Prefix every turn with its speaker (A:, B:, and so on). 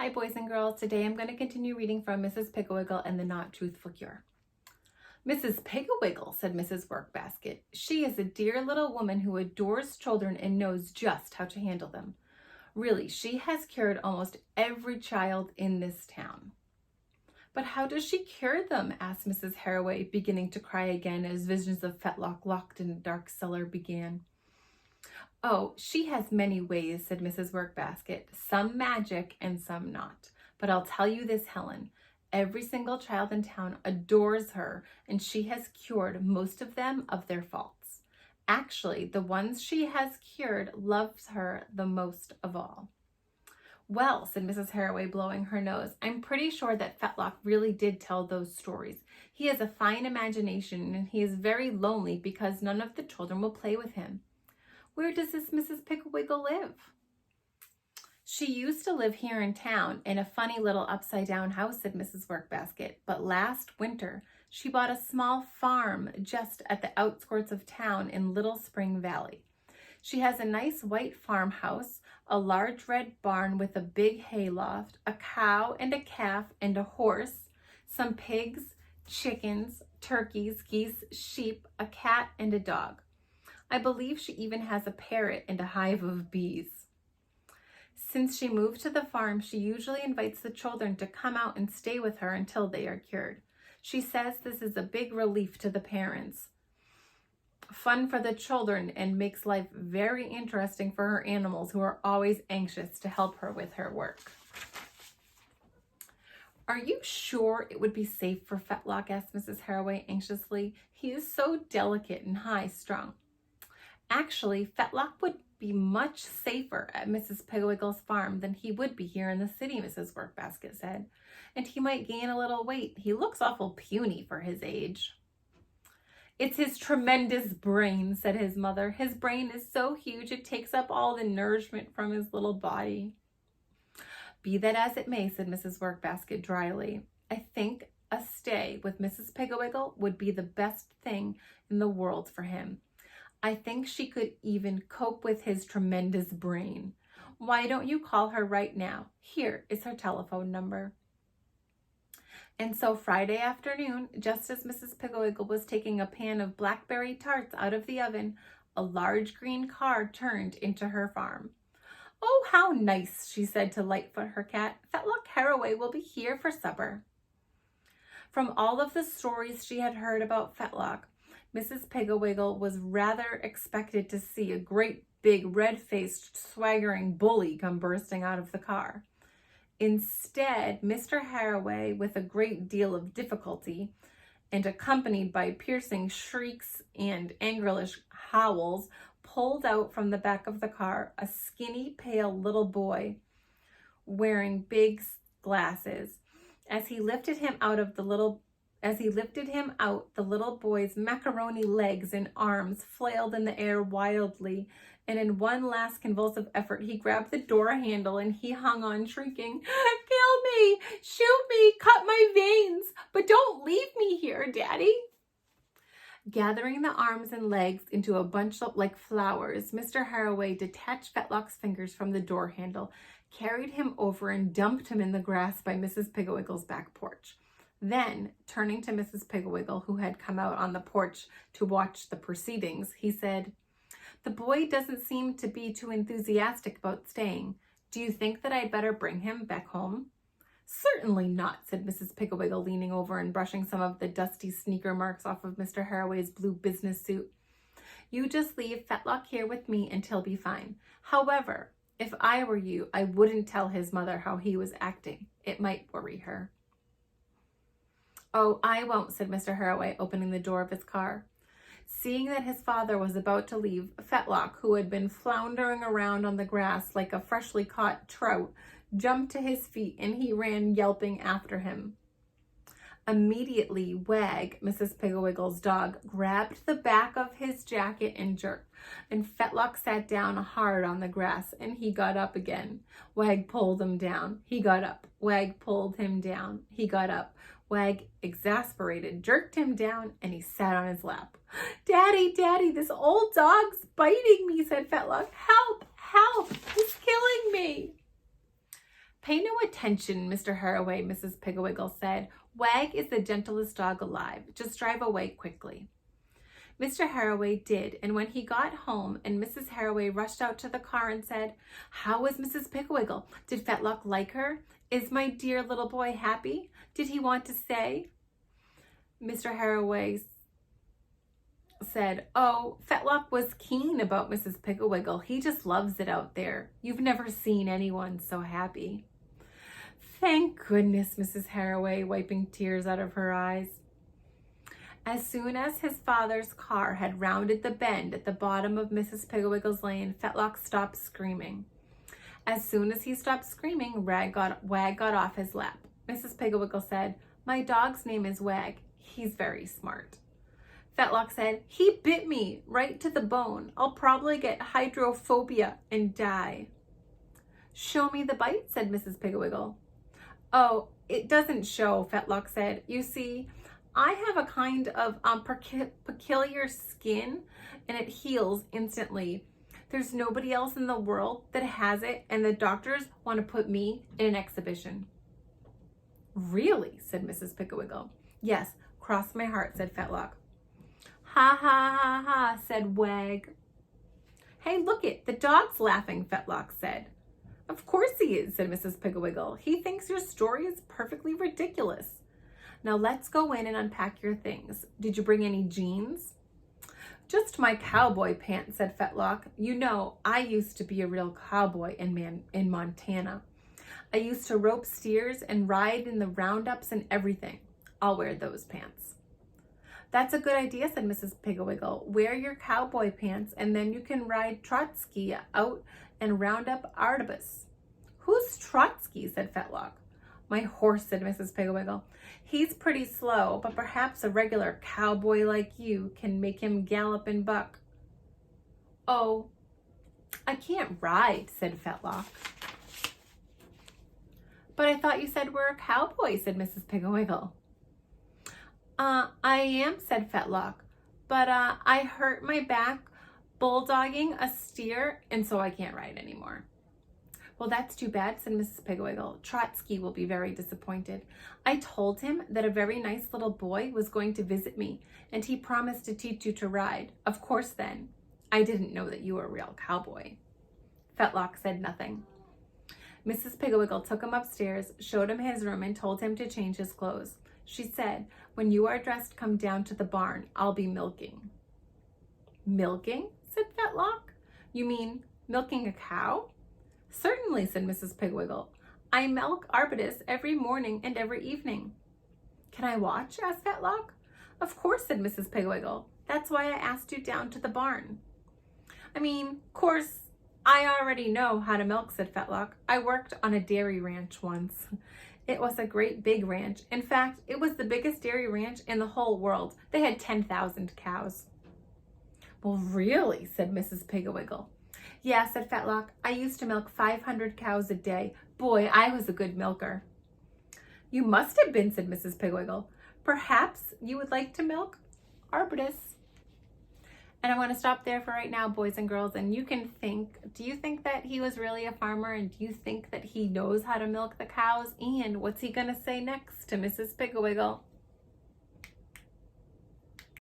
A: Hi, boys and girls. Today I'm going to continue reading from Mrs. Pigglewiggle and the Not Truthful Cure. Mrs. Pigglewiggle, said Mrs. Workbasket. She is a dear little woman who adores children and knows just how to handle them. Really, she has cured almost every child in this town. But how does she cure them? Asked Mrs. Harroway, beginning to cry again as visions of Fetlock locked in a dark cellar began. Oh, she has many ways, said Mrs. Workbasket, some magic and some not. But I'll tell you this, Helen, every single child in town adores her, and she has cured most of them of their faults. Actually, the ones she has cured loves her the most of all. Well, said Mrs. Harroway, blowing her nose, I'm pretty sure that Fetlock really did tell those stories. He has a fine imagination, and he is very lonely because none of the children will play with him. Where does this Mrs. Pigglewiggle live? She used to live here in town in a funny little upside-down house, said Mrs. Workbasket, but last winter she bought a small farm just at the outskirts of town in Little Spring Valley. She has a nice white farmhouse, a large red barn with a big hayloft, a cow and a calf and a horse, some pigs, chickens, turkeys, geese, sheep, a cat, and a dog. I believe she even has a parrot and a hive of bees. Since she moved to the farm, she usually invites the children to come out and stay with her until they are cured. She says this is a big relief to the parents, fun for the children, and makes life very interesting for her animals who are always anxious to help her with her work. Are you sure it would be safe for Fetlock? Asked Mrs. Harroway anxiously. He is so delicate and high-strung. Actually, Fetlock would be much safer at Mrs. Pigglewigle's farm than he would be here in the city, Mrs. Workbasket said. And he might gain a little weight. He looks awful puny for his age. It's his tremendous brain, said his mother. His brain is so huge it takes up all the nourishment from his little body. Be that as it may, said Mrs. Workbasket dryly, I think a stay with Mrs. Pigglewiggle would be the best thing in the world for him. I think she could even cope with his tremendous brain. Why don't you call her right now? Here is her telephone number. And so Friday afternoon, just as Mrs. Pigglewiggle was taking a pan of blackberry tarts out of the oven, a large green car turned into her farm. Oh, how nice, she said to Lightfoot, her cat. Fetlock Harroway will be here for supper. From all of the stories she had heard about Fetlock, Mrs. Pigglewiggle was rather expected to see a great big red-faced swaggering bully come bursting out of the car. Instead, Mr. Harroway, with a great deal of difficulty and accompanied by piercing shrieks and angerish howls, pulled out from the back of the car a skinny, pale little boy wearing big glasses. As he lifted him out, the little boy's macaroni legs and arms flailed in the air wildly, and in one last convulsive effort, he grabbed the door handle and he hung on, shrieking, Kill me! Shoot me! Cut my veins! But don't leave me here, Daddy! Gathering the arms and legs into a bunch like flowers, Mr. Harroway detached Fetlock's fingers from the door handle, carried him over, and dumped him in the grass by Mrs. Pigglewigle's back porch. Then, turning to Mrs. Pigglewiggle, who had come out on the porch to watch the proceedings, he said, The boy doesn't seem to be too enthusiastic about staying. Do you think that I'd better bring him back home? Certainly not, said Mrs. Pigglewiggle, leaning over and brushing some of the dusty sneaker marks off of Mr. Harroway's blue business suit. You just leave Fetlock here with me and he'll be fine. However, if I were you, I wouldn't tell his mother how he was acting. It might worry her. Oh, I won't, said Mr. Harroway, opening the door of his car. Seeing that his father was about to leave, Fetlock, who had been floundering around on the grass like a freshly caught trout, jumped to his feet and he ran yelping after him. Immediately, Wag, Mrs. Pigglewigle's dog, grabbed the back of his jacket and jerked, and Fetlock sat down hard on the grass, and he got up again. Wag pulled him down. He got up. Wag pulled him down. He got up. Wag, exasperated, jerked him down, and he sat on his lap. Daddy, Daddy, this old dog's biting me, said Fetlock. Help, help, he's killing me. "Pay no attention, Mr. Harroway," Mrs. Piggle said. "Wag is the gentlest dog alive. Just drive away quickly." Mr. Harroway did, and when he got home and Mrs. Harroway rushed out to the car and said, "How was Mrs. Piggle? Did Fetlock like her? Is my dear little boy happy? Did he want to stay?" Mr. Harroway said, "Oh, Fetlock was keen about Mrs. Piggle. He just loves it out there. You've never seen anyone so happy." "Thank goodness," Mrs. Harroway, wiping tears out of her eyes. As soon as his father's car had rounded the bend at the bottom of Mrs. Pigglewiggle's lane, Fetlock stopped screaming. As soon as he stopped screaming, Wag got off his lap. Mrs. Pigglewiggle said, "My dog's name is Wag. He's very smart." Fetlock said, "He bit me right to the bone. I'll probably get hydrophobia and die." "Show me the bite," said Mrs. Pigglewiggle. "Oh, it doesn't show," Fetlock said. "You see, I have a kind of peculiar skin and it heals instantly. There's nobody else in the world that has it, and the doctors want to put me in an exhibition." "Really?" said Mrs. Pigglewiggle. "Yes, cross my heart," said Fetlock. "Ha ha ha ha," said Wag. "Hey, look it, the dog's laughing," Fetlock said. "Of course he is," said Mrs. Pigglewiggle. "He thinks your story is perfectly ridiculous. Now let's go in and unpack your things. Did you bring any jeans?" "Just my cowboy pants," said Fetlock. "You know, I used to be a real cowboy in Montana. I used to rope steers and ride in the roundups and everything. I'll wear those pants." "That's a good idea," said Mrs. Pigglewiggle. "Wear your cowboy pants and then you can ride Trotsky out and round up Artibus." "Who's Trotsky?" said Fetlock. "My horse," said Mrs. Pigglewiggle. "He's pretty slow, but perhaps a regular cowboy like you can make him gallop and buck." "Oh, I can't ride," said Fetlock. "But I thought you said we're a cowboy," said Mrs. Pigglewiggle. I am," said Fetlock, "but I hurt my back bulldogging a steer, and so I can't ride anymore." "Well, that's too bad," said Mrs. Pigglewiggle. "Trotsky will be very disappointed. I told him that a very nice little boy was going to visit me, and he promised to teach you to ride. Of course, then, I didn't know that you were a real cowboy." Fetlock said nothing. Mrs. Pigglewiggle took him upstairs, showed him his room, and told him to change his clothes. She said, "When you are dressed, come down to the barn. I'll be milking." "Milking?" said Fetlock. "You mean milking a cow?" "Certainly," said Mrs. Pigglewiggle. "I milk Arbutus every morning and every evening." "Can I watch?" asked Fetlock. "Of course," said Mrs. Pigglewiggle. "That's why I asked you down to the barn." Course, I already know how to milk," said Fetlock. "I worked on a dairy ranch once. It was a great big ranch. In fact, it was the biggest dairy ranch in the whole world. They had 10,000 cows. "Well, really?" said Mrs. Pigglewiggle. "Yeah," said Fetlock. "I used to milk 500 cows a day. Boy, I was a good milker." "You must have been," said Mrs. Pigglewiggle. "Perhaps you would like to milk Arbutus." And I'm going to stop there for right now, boys and girls, and you can think, do you think that he was really a farmer, and do you think that he knows how to milk the cows? And what's he going to say next to Mrs. Pigglewiggle?